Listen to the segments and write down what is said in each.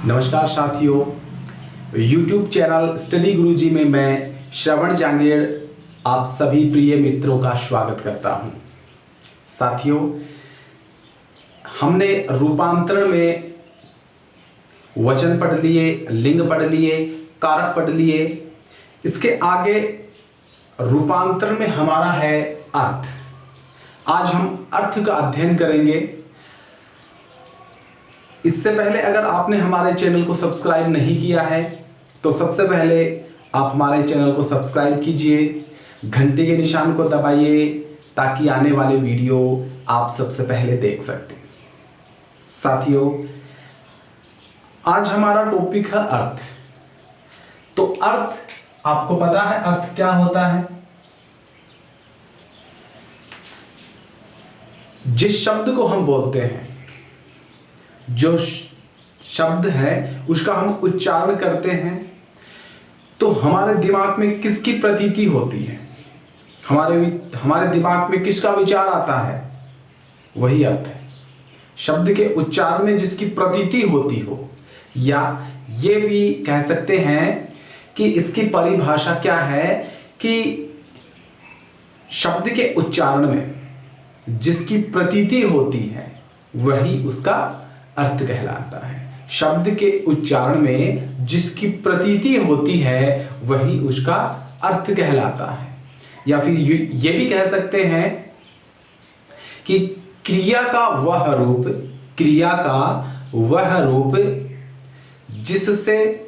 नमस्कार साथियों, YouTube channel study गुरुजी में मैं श्रवण जांगेड़ आप सभी प्रिय मित्रों का स्वागत करता हूं। साथियों, हमने रूपांतरण में वचन पढ़ लिए, लिंग पढ़ लिए, कारक पढ़ लिए। इसके आगे रूपांतरण में हमारा है अर्थ। आज हम अर्थ का अध्ययन करेंगे। इससे पहले अगर आपने हमारे चैनल को सब्सक्राइब नहीं किया है तो सबसे पहले आप हमारे चैनल को सब्सक्राइब कीजिए, घंटे के निशान को दबाइए ताकि आने वाले वीडियो आप सबसे पहले देख सकते हैं। साथियों, आज हमारा टॉपिक है अर्थ। तो अर्थ, आपको पता है अर्थ क्या होता है? जिस शब्द को हम बोलते हैं, जो शब्द है उसका हम उच्चारण करते हैं तो हमारे दिमाग में किसकी प्रतीति होती है, हमारे दिमाग में किसका विचार आता है, वही अर्थ है। शब्द के उच्चारण में जिसकी प्रतीति होती हो, या ये भी कह सकते हैं कि इसकी परिभाषा क्या है कि शब्द के उच्चारण में जिसकी प्रतीति होती है वही उसका अर्थ कहलाता है। शब्द के उच्चारण में जिसकी प्रतीति होती है वही उसका अर्थ कहलाता है। या फिर ये भी कह सकते हैं कि क्रिया का वह रूप जिससे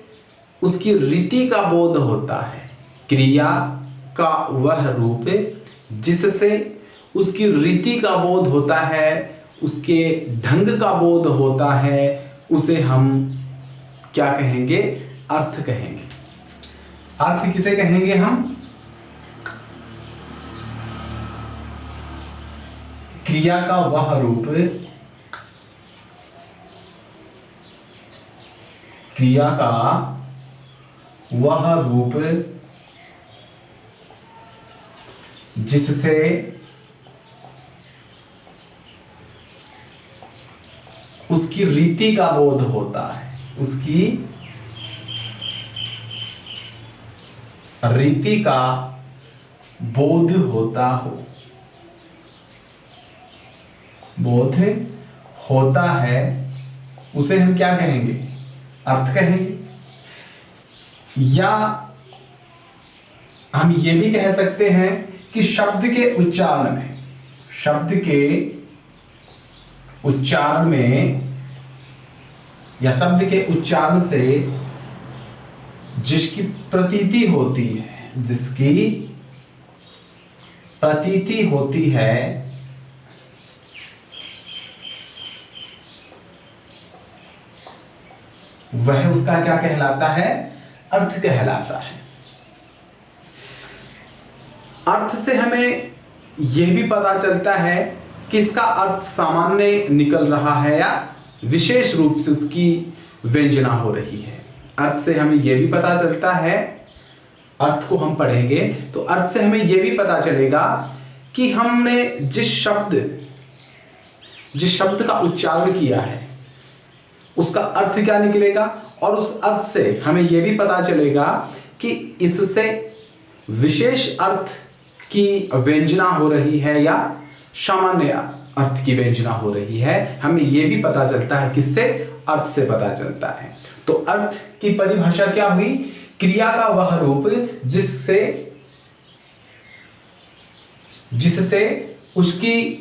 उसकी रीति का बोध होता है। क्रिया का वह रूप जिससे उसकी रीति का बोध होता है, उसके ढंग का बोध होता है, उसे हम क्या कहेंगे? अर्थ कहेंगे। अर्थ किसे कहेंगे हम? क्रिया का वह रूप, क्रिया का वह रूप जिससे उसकी रीति का बोध होता है, उसकी रीति का बोध होता है, उसे हम क्या कहेंगे? अर्थ कहेंगे। या हम ये भी कह सकते हैं कि शब्द के उच्चारण में या शब्द के उच्चारण से जिसकी प्रतीति होती है वह उसका क्या कहलाता है? अर्थ कहलाता है। अर्थ से हमें यह भी पता चलता है कि इसका अर्थ सामान्य निकल रहा है या विशेष रूप से उसकी व्यंजना हो रही है। अर्थ से हमें यह भी पता चलता है, अर्थ को हम पढ़ेंगे तो अर्थ से हमें यह भी पता चलेगा कि हमने जिस शब्द का उच्चारण किया है उसका अर्थ क्या निकलेगा, और उस अर्थ से हमें यह भी पता चलेगा कि इससे विशेष अर्थ की व्यंजना हो रही है या सामान्य अर्थ की व्यंजना हो रही है। हमें यह भी पता चलता है, किससे? अर्थ से पता चलता है। तो अर्थ की परिभाषा क्या हुई? क्रिया का वह रूप जिससे उसकी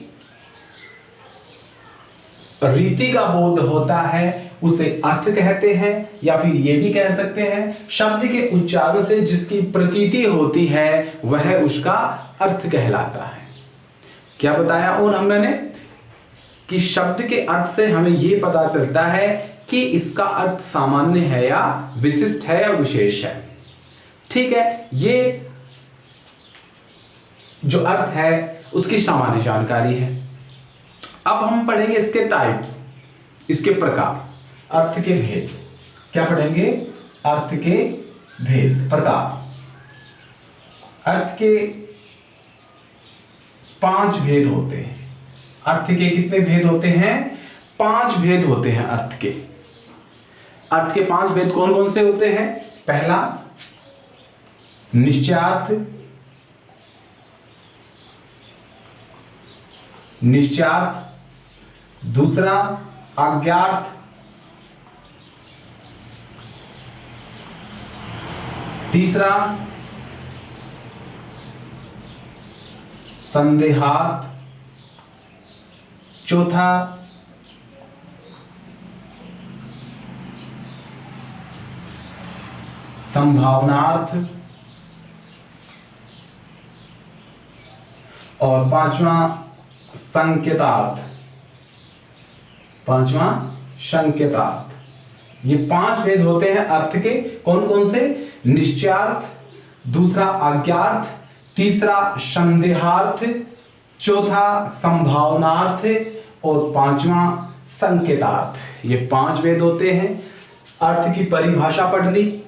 रीति का बोध होता है, उसे अर्थ कहते हैं। या फिर ये भी कह सकते हैं शब्द के उच्चारण से जिसकी प्रतीति होती है वह उसका अर्थ कहलाता है। क्या बताया और हमने कि शब्द के अर्थ से हमें यह पता चलता है कि इसका अर्थ सामान्य है या विशिष्ट है या विशेष है। ठीक है, ये जो अर्थ है उसकी सामान्य जानकारी है। अब हम पढ़ेंगे इसके टाइप्स, इसके प्रकार, अर्थ के भेद। क्या पढ़ेंगे? अर्थ के भेद, प्रकार। अर्थ के 5 भेद होते हैं। अर्थ के कितने भेद होते हैं? 5 भेद होते हैं अर्थ के। अर्थ के 5 भेद कौन कौन से होते हैं? पहला निश्चयार्थ, दूसरा अज्ञार्थ, तीसरा संदेहार्थ, चौथा संभावनार्थ और पांचवा संकेतार्थ। ये 5 भेद होते हैं अर्थ के। कौन कौन से? निश्चयार्थ, दूसरा अज्ञार्थ, तीसरा संदेहार्थ, चौथा संभावनार्थ और पांचवा संकेतार्थ। ये 5 भेद होते हैं। अर्थ की परिभाषा पढ़ ली,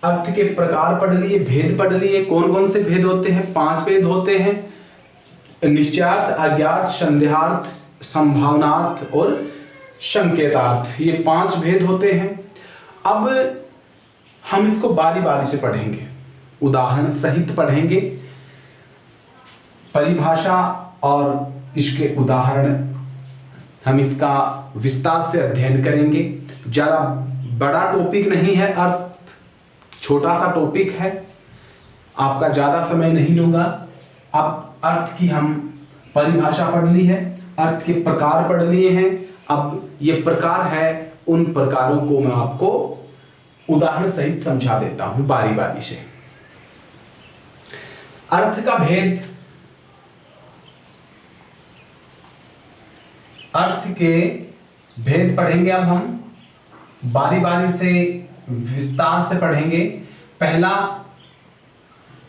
अर्थ के प्रकार पढ़ लिए, भेद पढ़ लिए। कौन कौन से भेद होते हैं? 5 भेद होते हैं, निश्चयार्थ, अज्ञात, संदेहार्थ, संभावनार्थ और संकेतार्थ। ये 5 भेद होते हैं। अब हम इसको बारी बारी से पढ़ेंगे, उदाहरण सहित पढ़ेंगे। परिभाषा और इसके उदाहरण हम इसका विस्तार से अध्ययन करेंगे। ज़्यादा बड़ा टॉपिक नहीं है, अर्थ छोटा सा टॉपिक है, आपका ज़्यादा समय नहीं लूँगा। अब अर्थ की हम परिभाषा पढ़ ली है, अर्थ के प्रकार पढ़ लिए हैं। अब ये प्रकार है, उन प्रकारों को मैं आपको उदाहरण सहित समझा देता हूं बारी बारी से। अर्थ का भेद, अर्थ के भेद पढ़ेंगे। अब हम बारी बारी से विस्तार से पढ़ेंगे। पहला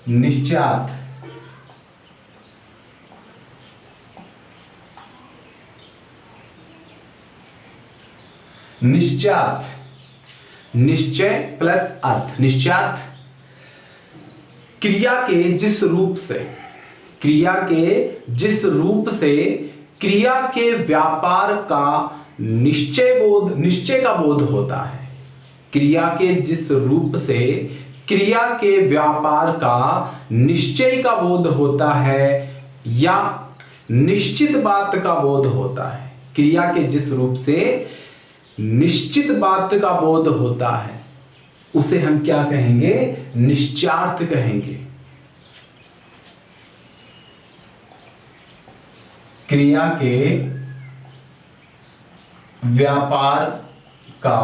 निश्चयार्थ, निश्चय प्लस अर्थ। निश्चयार्थ क्रिया के जिस रूप से क्रिया के व्यापार का निश्चय का बोध होता है। क्रिया के जिस रूप से क्रिया के व्यापार का निश्चय का बोध होता है या निश्चित बात का बोध होता है। क्रिया के जिस रूप से निश्चित बात का बोध होता है उसे हम क्या कहेंगे? निश्चयार्थ कहेंगे। क्रिया के व्यापार का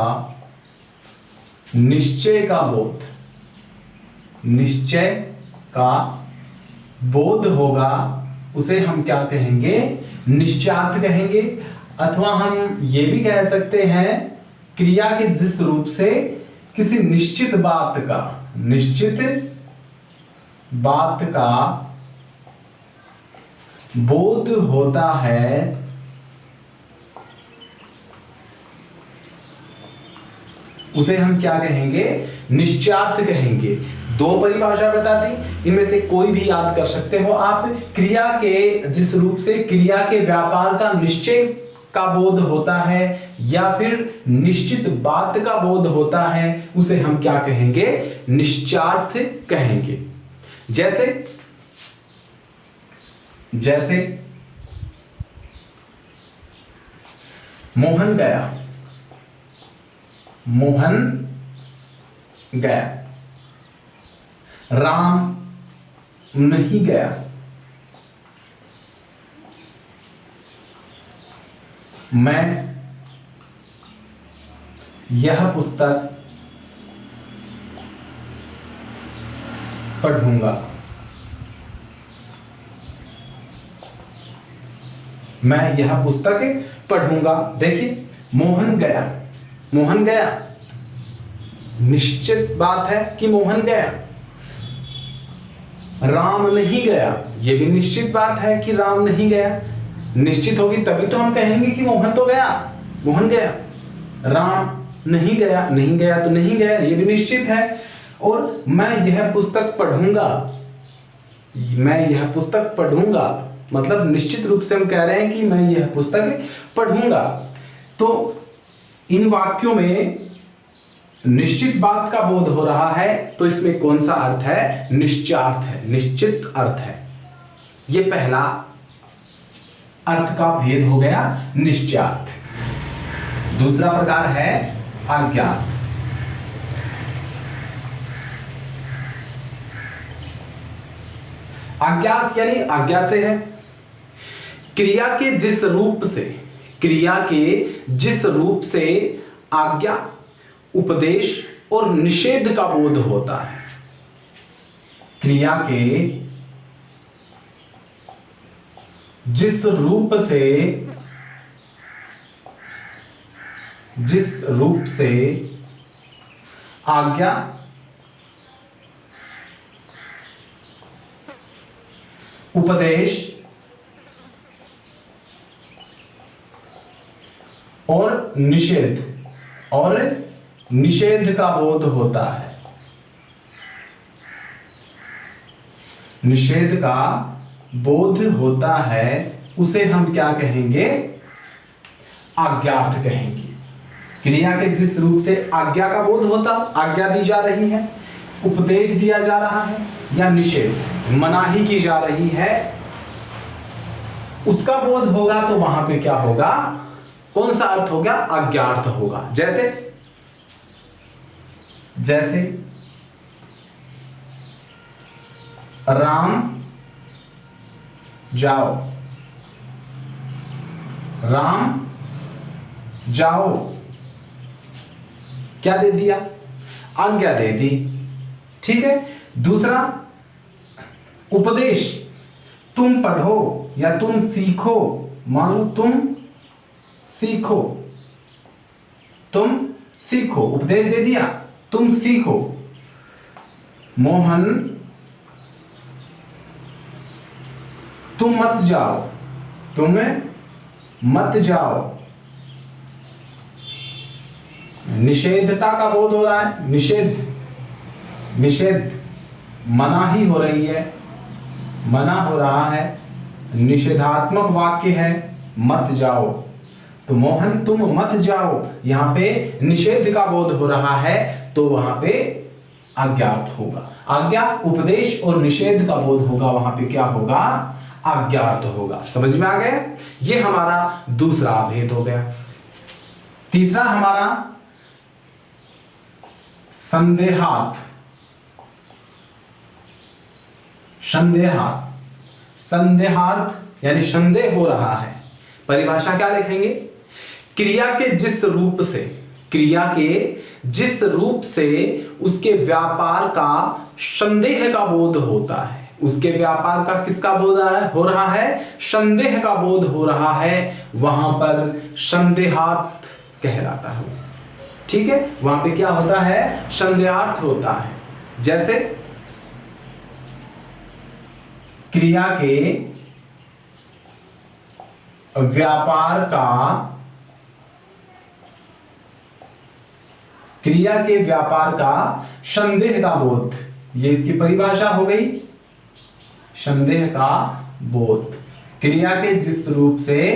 निश्चय का बोध होगा उसे हम क्या कहेंगे? निश्चयार्थ कहेंगे। अथवा हम ये भी कह सकते हैं, क्रिया के जिस रूप से किसी निश्चित बात का बोध होता है उसे हम क्या कहेंगे? निश्चयार्थ कहेंगे। 2 परिभाषा बता दी, इनमें से कोई भी याद कर सकते हो आप। क्रिया के जिस रूप से क्रिया के व्यापार का निश्चय का बोध होता है या फिर निश्चित बात का बोध होता है उसे हम क्या कहेंगे? निश्चयार्थ कहेंगे। जैसे मोहन गया, राम नहीं गया। मैं यह पुस्तक पढ़ूंगा। मैं यह पुस्तक पढ़ूंगा। देखिए, मोहन गया निश्चित बात है कि मोहन गया। राम नहीं गया, यह भी निश्चित बात है कि राम नहीं गया। निश्चित होगी तभी तो हम कहेंगे कि मोहन तो गया, मोहन गया। राम नहीं गया तो नहीं गया, यह भी निश्चित है। और मैं यह पुस्तक पढ़ूंगा मतलब निश्चित रूप से हम कह रहे हैं कि मैं यह पुस्तक पढ़ूंगा। तो इन वाक्यों में निश्चित बात का बोध हो रहा है, तो इसमें कौन सा अर्थ है? निश्चार्थ है, निश्चित अर्थ है। यह पहला अर्थ का भेद हो गया, निश्चार्थ। दूसरा प्रकार है अज्ञात। अज्ञात यानी आज्ञा से है, क्रिया के जिस रूप से, क्रिया के जिस रूप से आज्ञा, उपदेश और निषेध का बोध होता है। क्रिया के जिस रूप से आज्ञा, उपदेश और निषेध का बोध होता है। निषेध का बोध होता है, उसे हम क्या कहेंगे? आज्ञार्थ कहेंगे। क्रिया के जिस रूप से आज्ञा का बोध होता, आज्ञा दी जा रही है, उपदेश दिया जा रहा है या निषेध, मनाही की जा रही है, उसका बोध होगा, तो वहां पे क्या होगा? कौन सा अर्थ हो गया? अज्ञार्थ होगा। जैसे राम जाओ, राम जाओ, क्या दे दिया? आज्ञा दे दी। ठीक है। दूसरा उपदेश, तुम पढ़ो या तुम सीखो, मान लो तुम सीखो, उपदेश दे दिया, तुम सीखो। मोहन तुम मत जाओ, तुम्हें मत जाओ, निषेधता का बोध हो रहा है, निषेध मनाही हो रही है, मना हो रहा है, निषेधात्मक वाक्य है, मत जाओ। तो मोहन तुम मत जाओ, यहां पे निषेध का बोध हो रहा है, तो वहां पे अज्ञात होगा। आज्ञा, उपदेश और निषेध का बोध होगा, वहां पे क्या होगा? अज्ञात होगा। समझ में आ गया? ये हमारा दूसरा भेद हो गया। तीसरा हमारा संदेहार्थ। संदेहार्थ यानी संदेह हो रहा है। परिभाषा क्या लिखेंगे? क्रिया के जिस रूप से उसके व्यापार का संदेह का बोध होता है। उसके व्यापार का किसका बोध हो रहा है? संदेह का बोध हो रहा है, वहां पर संदेहार्थ कहलाता है। ठीक है, वहां पे क्या होता है? संदेहार्थ होता है। जैसे क्रिया के व्यापार का संदेह का बोध, ये इसकी परिभाषा हो गई। संदेह का बोध, क्रिया के जिस रूप से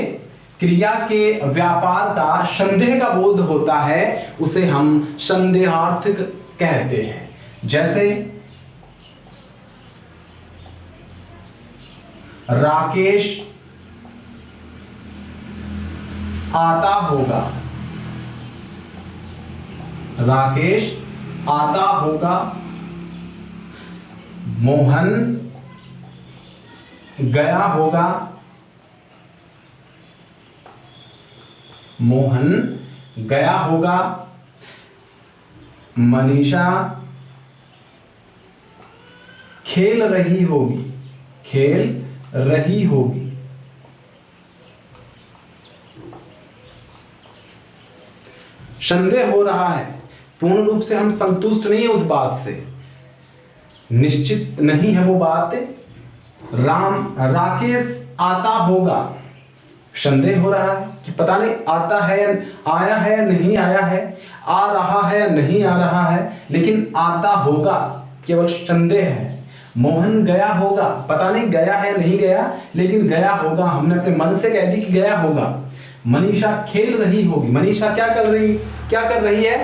क्रिया के व्यापार का संदेह का बोध होता है, उसे हम संदेहार्थ कहते हैं। जैसे राकेश आता होगा, राकेश आता होगा, मोहन गया होगा, मोहन गया होगा, मनीषा खेल रही होगी, खेल रही होगी। संदेह हो रहा है, पूर्ण रूप से हम संतुष्ट नहीं है उस बात से, निश्चित नहीं है वो बात। राकेश आता होगा, संदेह हो रहा है कि पता नहीं आता है, आया है नहीं आया है, आ रहा है नहीं आ रहा है, लेकिन आता होगा केवल संदेह है। मोहन गया होगा, पता नहीं गया है नहीं गया, लेकिन गया होगा, हमने अपने मन से कह दी कि गया होगा। मनीषा खेल रही होगी, मनीषा क्या कर रही है?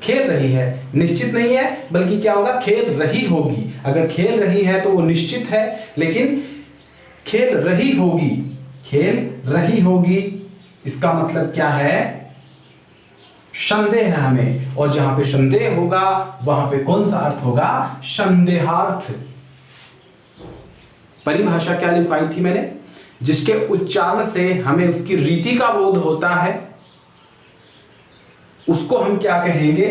खेल रही है, निश्चित नहीं है, बल्कि क्या होगा, खेल रही होगी। अगर खेल रही है तो वो निश्चित है, लेकिन खेल रही होगी, खेल रही होगी इसका मतलब क्या है, संदेह है हमें, और जहां पे संदेह होगा वहां पे कौन सा अर्थ होगा, संदेहार्थ। परिभाषा क्या लिखवाई थी मैंने, जिसके उच्चारण से हमें उसकी रीति का बोध होता है, उसको हम क्या कहेंगे,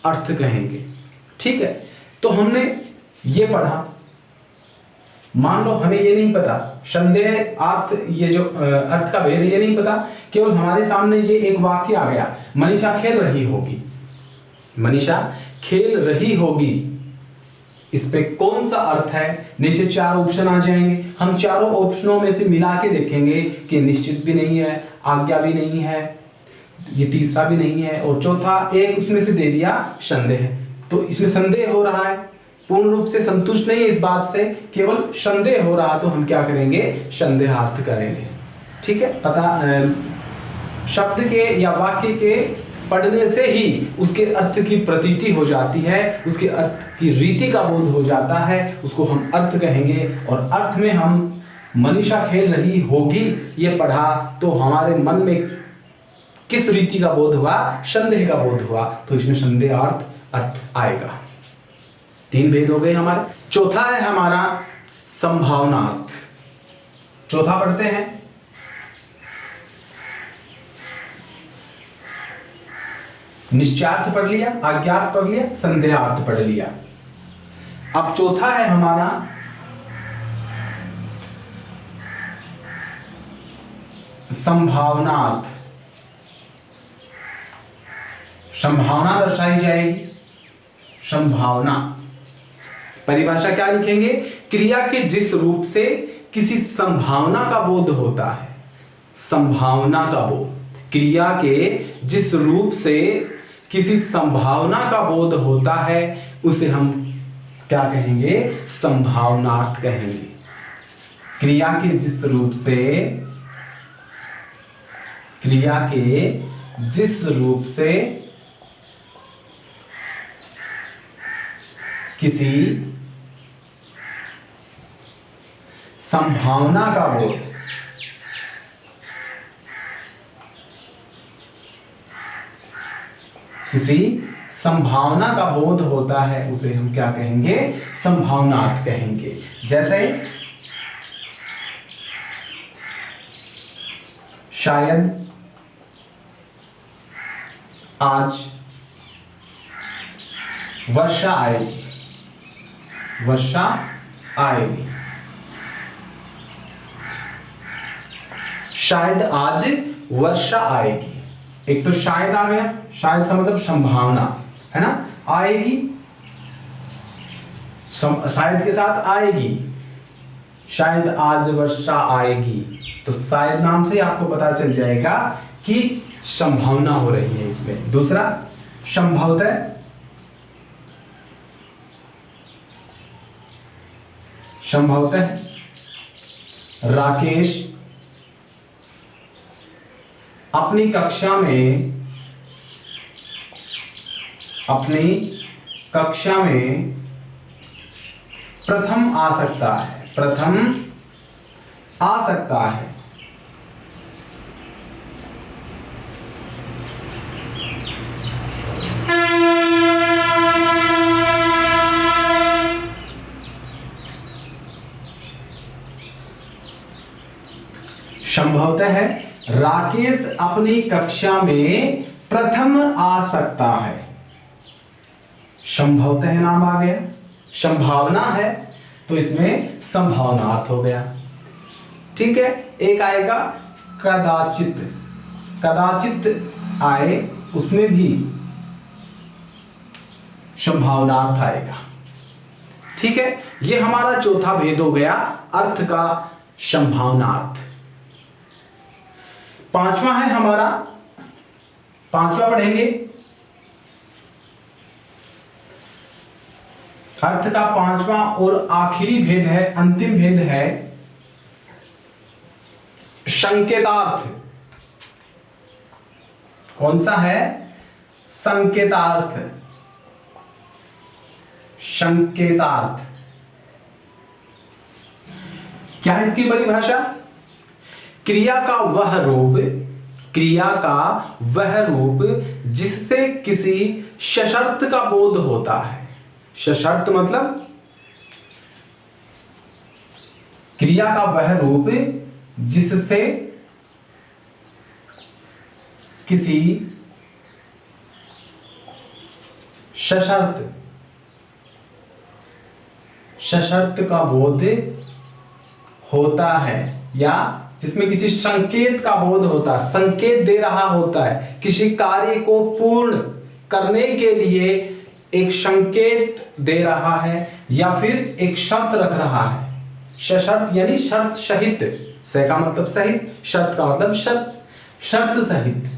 अर्थ कहेंगे। ठीक है, तो हमने ये पढ़ा, मान लो हमें ये नहीं पता संदेह अर्थ, ये जो अर्थ का भेद ये नहीं पता, केवल हमारे सामने ये एक वाक्य आ गया, मनीषा खेल रही होगी, मनीषा खेल रही होगी, इस पे कौन सा अर्थ है, नीचे 4 ऑप्शन आ जाएंगे, हम चारों ऑप्शनों में से मिला के देखेंगे कि निश्चित भी नहीं है, आज्ञा भी नहीं है, ये तीसरा भी नहीं है, और चौथा एक उसमें से दे दिया संदेह। तो इसमें संदेह हो रहा है, पूर्ण रूप से संतुष्ट नहीं है इस बात से, केवल संदेह हो रहा, तो हम क्या करेंगे, संदेहार्थ करेंगे। ठीक है, पता शब्द के या वाक्य के पढ़ने से ही उसके अर्थ की प्रतीति हो जाती है, उसके अर्थ की रीति का बोध हो जाता है, उसको हम अर्थ कहेंगे। और अर्थ में हम मनीषा खेल रही होगी ये पढ़ा तो हमारे मन में किस रीति का बोध हुआ, संदेह का बोध हुआ, तो इसमें संदेहार्थ अर्थ आएगा। 3 भेद हो गए हमारे। चौथा है हमारा संभावनार्थ। चौथा पढ़ते हैं, निश्चयार्थ पढ़ लिया, आज्ञार्थ पढ़ लिया, संदेहार्थ पढ़ लिया। अब चौथा है हमारा संभावनार्थ। संभावना दर्शाई जाएगी, संभावना। परिभाषा क्या लिखेंगे, क्रिया के जिस रूप से किसी संभावना का बोध होता है, संभावना का बोध, क्रिया के जिस रूप से किसी संभावना का बोध होता है उसे हम क्या कहेंगे, संभावनार्थ कहेंगे। क्रिया के जिस रूप से, क्रिया के जिस रूप से किसी संभावना का बोध, किसी संभावना का बोध होता है उसे हम क्या कहेंगे, संभावनार्थ कहेंगे। जैसे शायद आज वर्षा आएगी, वर्षा आएगी। शायद आज वर्षा आएगी, एक तो शायद आ गया, शायद का मतलब संभावना है ना, आएगी, शायद के साथ आएगी, शायद आज वर्षा आएगी, तो शायद नाम से आपको पता चल जाएगा कि संभावना हो रही है इसमें। दूसरा संभवतः, संभवतः राकेश अपनी कक्षा में, अपनी कक्षा में प्रथम आ सकता है, प्रथम आ सकता है। संभवतः राकेश अपनी कक्षा में प्रथम आ सकता है। संभवतः नाम आ गया, संभावना है तो इसमें संभावनार्थ हो गया। ठीक है, एक आएगा कदाचित, कदाचित आए, उसमें भी संभावनार्थ आएगा। ठीक है, ये हमारा चौथा भेद हो गया अर्थ का, संभावनार्थ। पांचवा है हमारा, पांचवा पढ़ेंगे, अर्थ का पांचवा और आखिरी भेद है, अंतिम भेद है संकेतार्थ। कौन सा है? संकेतार्थ, संकेतार्थ क्या है इसकी परिभाषा? क्रिया का वह रूप, क्रिया का वह रूप जिससे किसी सशर्त का बोध होता है। सशर्त मतलब क्रिया का वह रूप जिससे किसी सशर्त, सशर्त का बोध होता है, या जिसमें किसी संकेत का बोध होता है, संकेत दे रहा होता है, किसी कार्य को पूर्ण करने के लिए एक संकेत दे रहा है या फिर एक शर्त रख रहा है। सशर्त यानी शर्त सहित, से का मतलब सहित, शर्त का मतलब शर्त, शर्त सहित,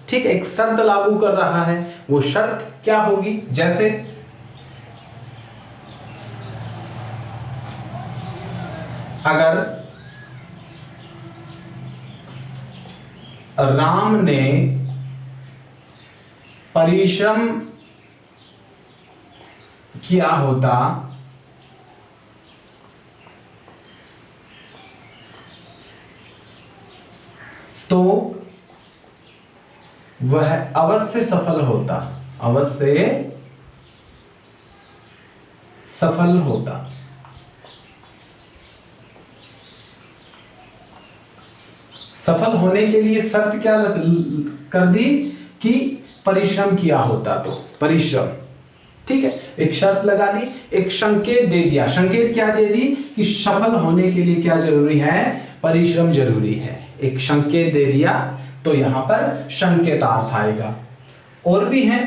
ठीक है, एक शर्त लागू कर रहा है। वो शर्त क्या होगी? जैसे अगर राम ने परिश्रम किया होता तो वह अवश्य सफल होता, अवश्य सफल होता। सफल होने के लिए शर्त क्या कर दी कि परिश्रम किया होता, तो परिश्रम, ठीक है, एक शर्त लगा दी, एक संकेत दे दिया। संकेत क्या दे दी कि सफल होने के लिए क्या जरूरी है? परिश्रम जरूरी है। एक संकेत दे दिया तो यहां पर संकेतार्थ आएगा। और भी हैं,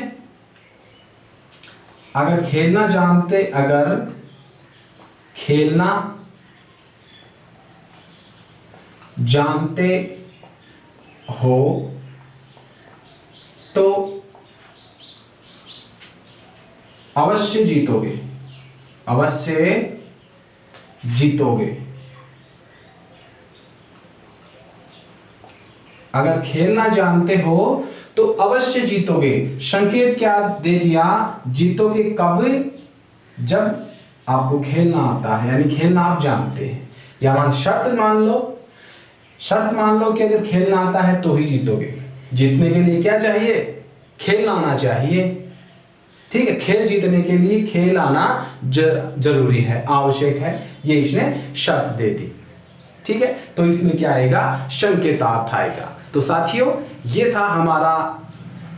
अगर खेलना जानते, अगर खेलना जानते हो तो अवश्य जीतोगे, अवश्य जीतोगे। अगर खेलना जानते हो तो अवश्य जीतोगे। संकेत क्या दे दिया? जीतोगे कब? जब आपको खेलना आता है, यानी खेलना आप जानते हैं। या शर्त मान लो, शर्त मान लो कि अगर खेलना आता है तो ही जीतोगे। जीतने के लिए क्या चाहिए? खेलना आना चाहिए, ठीक है। खेल जीतने के लिए खेल आना जरूरी है, आवश्यक है, ये इसने शर्त दे दी, ठीक है। तो इसमें क्या आएगा? संकेतार्थ आएगा। तो साथियों, ये था हमारा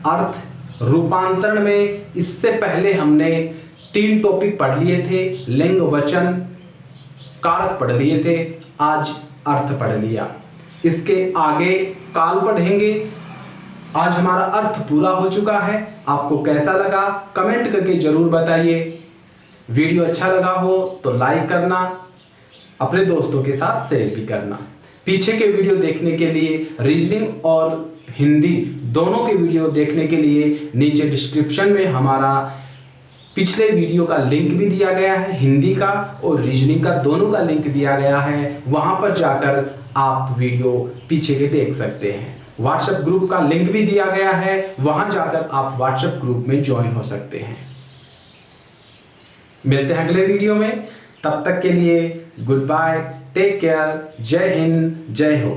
अर्थ रूपांतरण में। इससे पहले हमने 3 टॉपिक पढ़ लिए थे, लिंग, वचन, कारक पढ़ लिए थे, आज अर्थ पढ़ लिया। इसके आगे काल पढ़ेंगे। आज हमारा अर्थ पूरा हो चुका है। आपको कैसा लगा कमेंट करके जरूर बताइए। वीडियो अच्छा लगा हो तो लाइक करना, अपने दोस्तों के साथ शेयर भी करना। पीछे के वीडियो देखने के लिए, रीजनिंग और हिंदी दोनों के वीडियो देखने के लिए नीचे डिस्क्रिप्शन में हमारा पिछले वीडियो का लिंक भी दिया गया है। हिंदी का और रीजनिंग का दोनों का लिंक दिया गया है। वहां पर जाकर आप वीडियो पीछे के देख सकते हैं। व्हाट्सएप ग्रुप का लिंक भी दिया गया है, वहां जाकर आप व्हाट्सएप ग्रुप में ज्वाइन हो सकते हैं। मिलते हैं अगले वीडियो में, तब तक के लिए गुड बाय, टेक केयर, जय हिंद, जय हो।